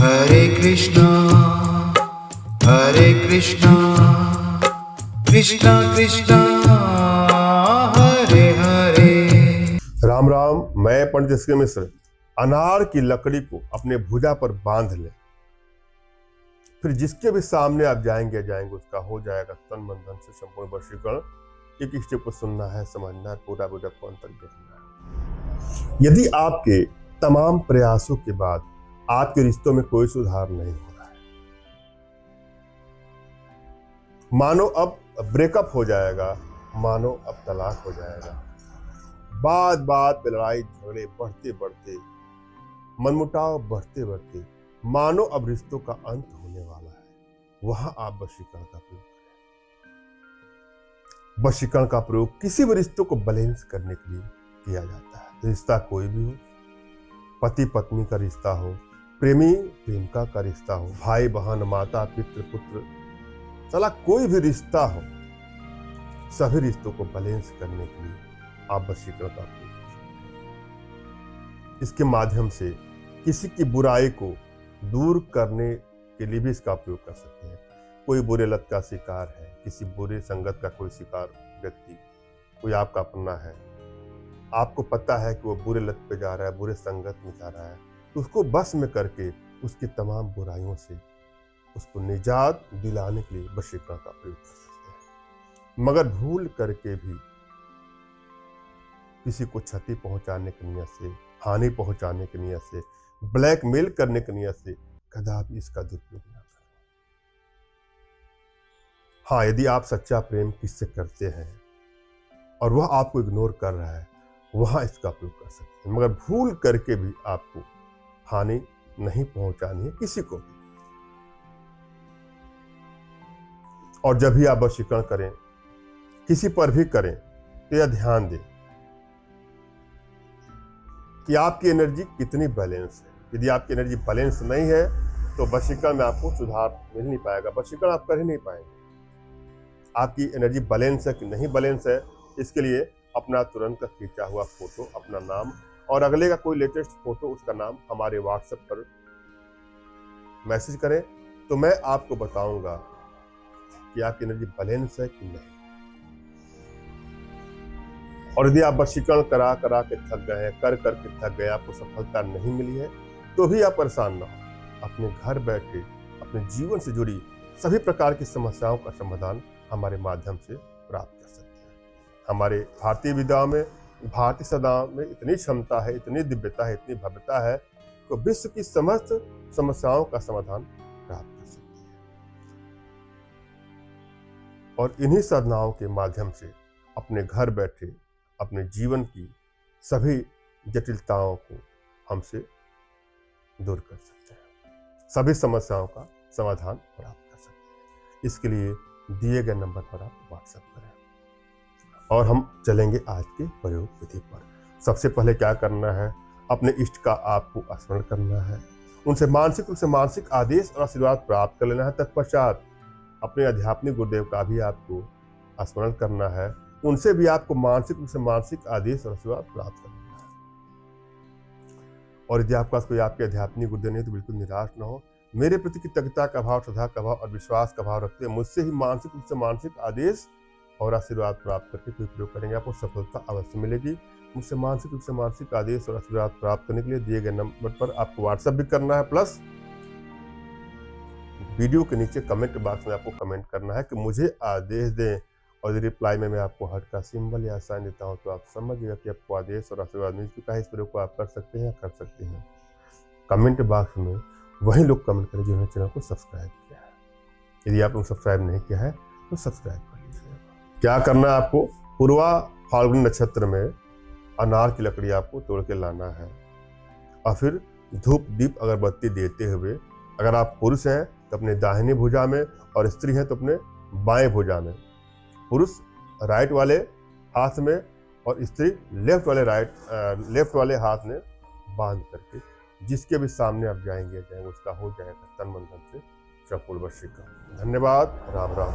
हरे कृष्णा कृष्णा कृष्णा हरे हरे। राम राम। मैं पंडित एसके मिश्र। अनार की लकड़ी को अपने भुजा पर बांध ले, फिर जिसके भी सामने आप जाएंगे उसका हो जाएगा तन मन धन से संपूर्ण वशीकरण। एक स्टेप को सुनना है, समझना है, पूरा को अंतर देखना है। यदि आपके तमाम प्रयासों के बाद आपके रिश्तों में कोई सुधार नहीं हो रहा है, मानो अब ब्रेकअप हो जाएगा, मानो अब तलाक हो जाएगा, बात बात पे लड़ाई झगड़े बढ़ते बढ़ते, मनमुटाव बढ़ते बढ़ते, मानो अब रिश्तों का अंत होने वाला है, वहां आप वशीकरण का प्रयोग करें। वशीकरण का प्रयोग किसी भी रिश्तों को बैलेंस करने के लिए किया जाता है। रिश्ता कोई भी हो, पति पत्नी का रिश्ता हो, प्रेमी प्रेमिका का रिश्ता हो, भाई बहन, माता पितृ पुत्र, चला कोई भी रिश्ता हो, सभी रिश्तों को बैलेंस करने के लिए आप वशीकरण का प्रयोग कर सकते हैं। इसके माध्यम से किसी की बुराई को दूर करने के लिए भी इसका प्रयोग कर सकते हैं। कोई बुरे लत का शिकार है, किसी बुरे संगत का कोई शिकार व्यक्ति, कोई आपका अपना है, आपको पता है कि वो बुरे लत पे जा रहा है, बुरे संगत में जा रहा है, तो उसको बस में करके उसकी तमाम बुराइयों से उसको निजात दिलाने के लिए वशीकरण का प्रयोग कर सकते हैं। मगर भूल करके भी किसी को क्षति पहुंचाने की नियत से, हानि पहुंचाने की नियत से, ब्लैकमेल करने की नियत से कदापि इसका दुरुपयोग ना करें। हाँ, यदि आप सच्चा प्रेम किससे करते हैं और वह आपको इग्नोर कर रहा है, वहां इसका प्रयोग कर सकते हैं। मगर भूल करके भी आपको हानि नहीं पहुंचानी है किसी को भी। और जब भी आप वशीकरण करें, किसी पर भी करें, तो यह ध्यान दें कि आपकी एनर्जी कितनी बैलेंस है। यदि आपकी एनर्जी बैलेंस नहीं है तो वशीकरण में आपको सुधार मिल नहीं पाएगा, वशीकरण आप कर ही नहीं पाएंगे। आपकी एनर्जी बैलेंस है कि नहीं बैलेंस है, इसके लिए अपना तुरंत का खींचा हुआ फोटो, अपना नाम और अगले का कोई लेटेस्ट फोटो, उसका नाम हमारे व्हाट्सएप पर मैसेज करें, तो मैं आपको बताऊंगा कि आपकी एनर्जी बैलेंस है कि नहीं। और यदि आप वशीकरण करा करा के थक गए हैं, कर करके थक गए, आपको सफलता नहीं मिली है, तो भी आप परेशान ना हो। अपने घर बैठे अपने जीवन से जुड़ी सभी प्रकार की समस्याओं का समाधान हमारे माध्यम से प्राप्त कर सकते हैं। हमारे भारतीय विद्याओं में, भारतीय सदाओं में इतनी क्षमता है, इतनी दिव्यता है, इतनी भव्यता है कि विश्व की समस्त समस्याओं का समाधान प्राप्त कर सकते हैं। और इन्हीं साधनाओं के माध्यम से अपने घर बैठे अपने जीवन की सभी जटिलताओं को हमसे दूर कर सकते हैं, सभी समस्याओं का समाधान प्राप्त कर सकते हैं। इसके लिए दिए गए नंबर पर आप व्हाट्सएप करें और हम चलेंगे आज के प्रयोग विधि पर। सबसे पहले क्या करना है, अपने इष्ट का आपको स्मरण करना है, उनसे मानसिक रूप से मानसिक आदेश और आशीर्वाद प्राप्त कर लेना है। तत्पश्चात अपने आध्यात्मिक गुरुदेव का भी आपको स्मरण करना है, उनसे भी आपको मानसिक रूप से मानसिक आदेश और आशीर्वाद प्राप्त करना है। और यदि आपके पास कोई आपके आध्यात्मिक गुरुदेव नहीं तो बिल्कुल निराश न हो। मेरे प्रति कृतज्ञता का भाव, श्रद्धा का भाव और विश्वास का भाव रखते हैं मुझसे ही मानसिक रूप से मानसिक आदेश और आशीर्वाद प्राप्त करके कोई प्रयोग करेंगे, आपको सफलता अवश्य मिलेगी। मुझसे मानसिक रूप से मानसिक आदेश और आशीर्वाद प्राप्त करने के लिए दिए गए नंबर पर आपको व्हाट्सएप भी करना है, प्लस वीडियो के नीचे कमेंट बॉक्स में आपको कमेंट करना है कि मुझे आदेश दें, और रिप्लाई में मैं आपको हार्ट का सिंबल या साइन देता हूं, तो आप समझिएगा कि आपको आदेश और आशीर्वाद मिल चुका है। इस प्रयोग को आप कर सकते हैं, कर सकते हैं। कमेंट बॉक्स में वही लोग कमेंट करें जिन्होंने चैनल को सब्सक्राइब किया है। यदि आप लोग सब्सक्राइब नहीं किया है तो सब्सक्राइब कर लीजिएगा। क्या करना है आपको, पूर्वा फाल्गुन नक्षत्र में अनार की लकड़ी आपको तोड़ के लाना है और फिर धूप दीप अगरबत्ती देते हुए, अगर आप पुरुष हैं तो अपने दाहिनी भुजा में और स्त्री हैं तो अपने बाएं भुजा में, पुरुष राइट वाले हाथ में और स्त्री लेफ्ट वाले हाथ में बांध करके जिसके भी सामने आप जाएंगे उसका हो जाएगा तन मन धन से संपूर्ण वशीकरण। धन्यवाद। राम राम।